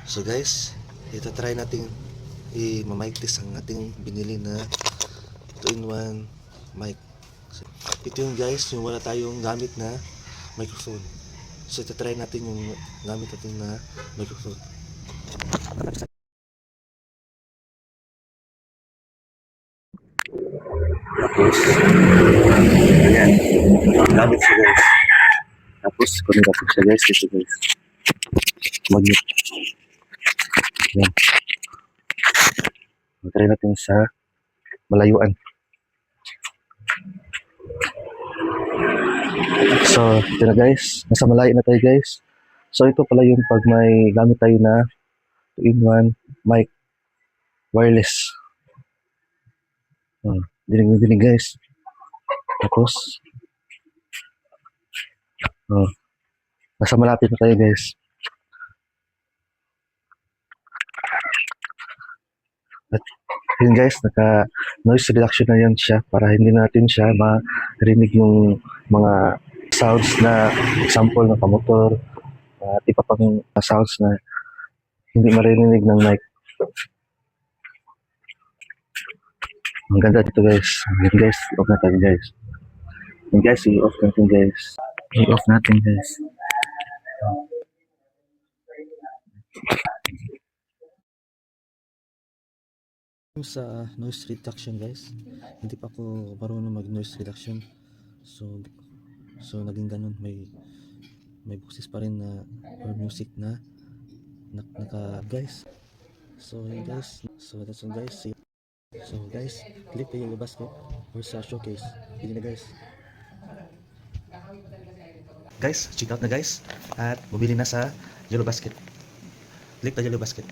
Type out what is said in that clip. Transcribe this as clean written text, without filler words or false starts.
So guys, ito try natin i-mic test ang ating binili na 2-in-1 mic. So, ito yung guys, yung wala tayong gamit na microphone. So ito try natin yung gamit natin na microphone. Tapos, ayan, gamit siya guys. Tapos, connect natin siya guys, ito guys. Magnet. Ayan. Try natin sa malayuan. So, ito na guys. Nasa malayo na tayo guys. So, ito pala yung pag may gamit tayo na 2-in-1 mic wireless. Dinig guys. Tapos, nasa malapit na tayo guys. At yun guys, naka noise reduction na yan siya para hindi natin siya marinig yung mga sounds na example ng kamotor at iba pang sounds na hindi marinig ng mic. Ang ganda dito guys. Yun guys, i-off natin guys. Yun guys, i-off natin guys. I-off natin guys. Sa noise reduction guys, hindi pa ako marunong mag noise reduction, so naging ganun, may boses pa rin na or music na naka guys. So yun guys, so that's all guys. So guys, click the yellow basket or sa showcase. Hindi na guys, check out na guys at bumili na sa yellow basket. Click the yellow basket.